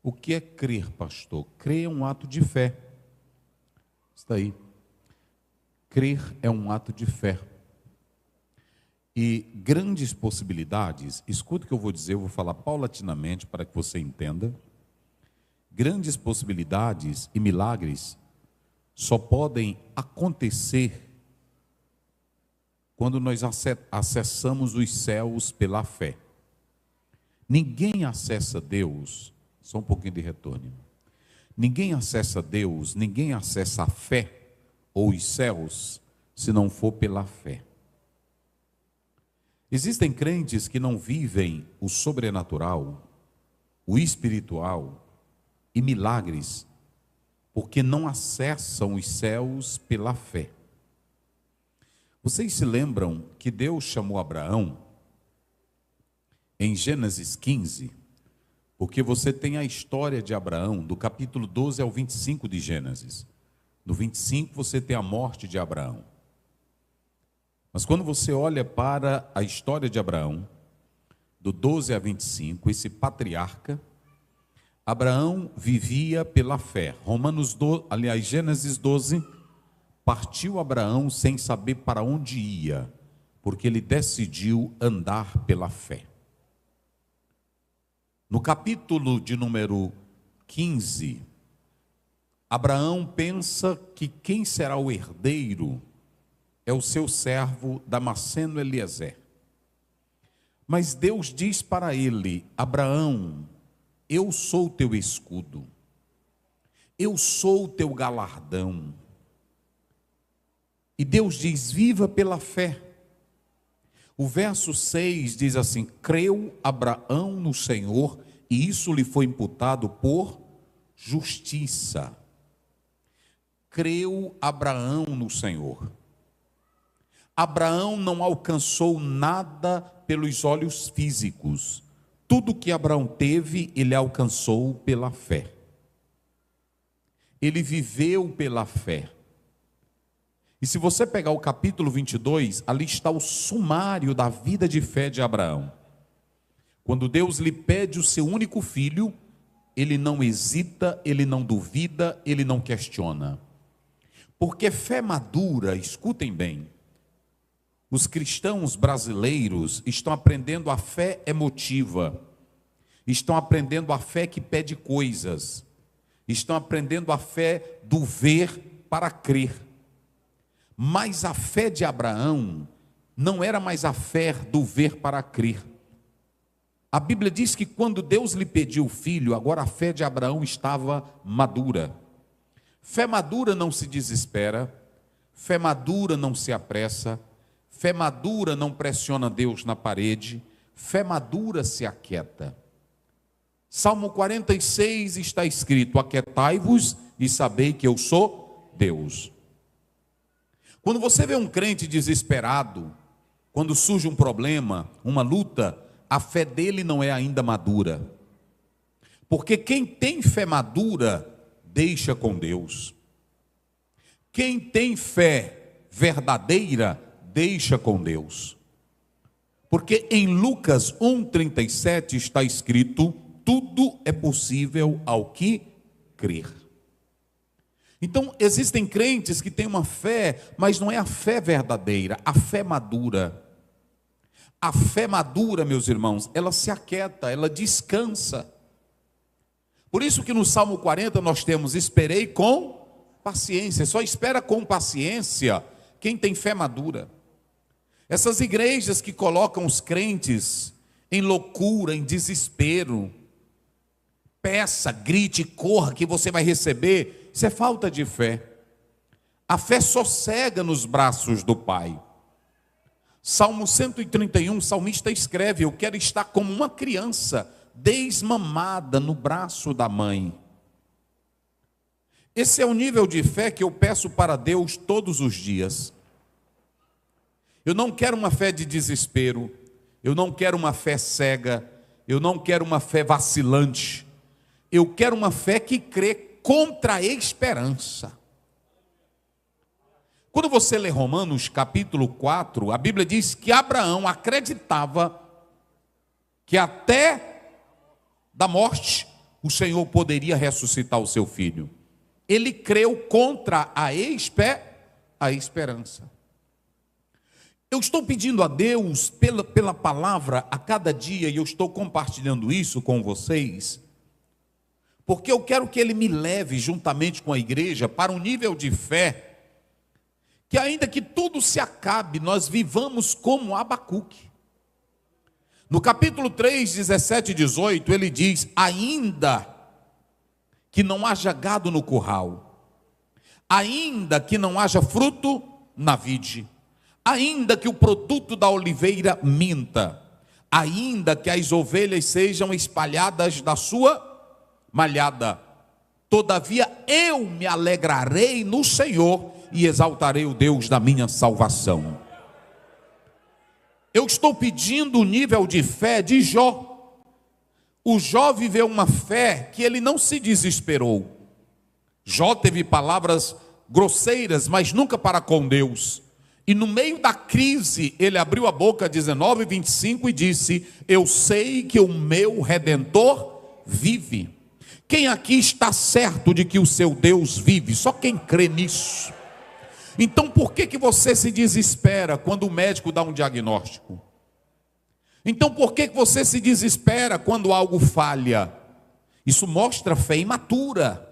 O que é crer, pastor? Crer é um ato de fé. Está aí. Crer é um ato de fé. E grandes possibilidades, escuta o que eu vou dizer, eu vou falar paulatinamente para que você entenda. Grandes possibilidades e milagres só podem acontecer quando nós acessamos os céus pela fé. Ninguém acessa Deus, só um pouquinho de retorno. Ninguém acessa Deus, ninguém acessa a fé ou os céus se não for pela fé. Existem crentes que não vivem o sobrenatural, o espiritual e milagres, porque não acessam os céus pela fé. Vocês se lembram que Deus chamou Abraão em Gênesis 15? Porque você tem a história de Abraão, do capítulo 12 ao 25 de Gênesis. No 25 você tem a morte de Abraão. Mas quando você olha para a história de Abraão, do 12 a 25, esse patriarca, Abraão vivia pela fé. Gênesis 12, partiu Abraão sem saber para onde ia, porque ele decidiu andar pela fé. No capítulo de número 15, Abraão pensa que quem será o herdeiro é o seu servo Damasceno Eliezer. Mas Deus diz para ele: Abraão, eu sou o teu escudo, eu sou o teu galardão. E Deus diz: viva pela fé. O verso 6 diz assim: creu Abraão no Senhor, e isso lhe foi imputado por justiça. Creu Abraão no Senhor. Abraão não alcançou nada pelos olhos físicos. Tudo que Abraão teve, ele alcançou pela fé. Ele viveu pela fé. E se você pegar o capítulo 22, ali está o sumário da vida de fé de Abraão. Quando Deus lhe pede o seu único filho, ele não hesita, ele não duvida, ele não questiona. Porque fé madura, escutem bem, os cristãos brasileiros estão aprendendo a fé emotiva, estão aprendendo a fé que pede coisas, estão aprendendo a fé do ver para crer. Mas a fé de Abraão não era mais a fé do ver para crer. A Bíblia diz que quando Deus lhe pediu o filho, agora a fé de Abraão estava madura. Fé madura não se desespera, fé madura não se apressa, fé madura não pressiona Deus na parede, fé madura se aquieta. Salmo 46 está escrito: aquietai-vos e sabei que eu sou Deus. Quando você vê um crente desesperado, quando surge um problema, uma luta, a fé dele não é ainda madura. Porque quem tem fé madura, deixa com Deus. Quem tem fé verdadeira, deixa com Deus. Porque em Lucas 1,37 está escrito: tudo é possível ao que crer. Então, existem crentes que têm uma fé, mas não é a fé verdadeira, a fé madura. A fé madura, meus irmãos, ela se aquieta, ela descansa. Por isso que no Salmo 40 nós temos: esperei com paciência. Só espera com paciência quem tem fé madura. Essas igrejas que colocam os crentes em loucura, em desespero, peça, grite, corra que você vai receber, isso é falta de fé. A fé sossega nos braços do Pai. Salmo 131, o salmista escreve: eu quero estar como uma criança desmamada no braço da mãe. Esse é o nível de fé que eu peço para Deus todos os dias. Eu não quero uma fé de desespero, eu não quero uma fé cega, eu não quero uma fé vacilante, eu quero uma fé que crê contra a esperança. Quando você lê Romanos capítulo 4, a Bíblia diz que Abraão acreditava que até da morte o Senhor poderia ressuscitar o seu filho. Ele creu contra a esperança. Eu estou pedindo a Deus pela palavra a cada dia, e eu estou compartilhando isso com vocês, porque eu quero que Ele me leve juntamente com a igreja para um nível de fé, que ainda que tudo se acabe, nós vivamos como Abacuque. No capítulo 3, 17 e 18, ele diz: ainda que não haja gado no curral, ainda que não haja fruto na vide, ainda que o produto da oliveira minta, ainda que as ovelhas sejam espalhadas da sua malhada, todavia eu me alegrarei no Senhor e exaltarei o Deus da minha salvação. Eu estou pedindo o nível de fé de Jó. O Jó viveu uma fé que ele não se desesperou. Jó teve palavras grosseiras, mas nunca para com Deus. E no meio da crise, ele abriu a boca, 19 e 25, e disse: eu sei que o meu Redentor vive. Quem aqui está certo de que o seu Deus vive? Só quem crê nisso. Então por que você se desespera quando o médico dá um diagnóstico? Então por que você se desespera quando algo falha? Isso mostra fé imatura.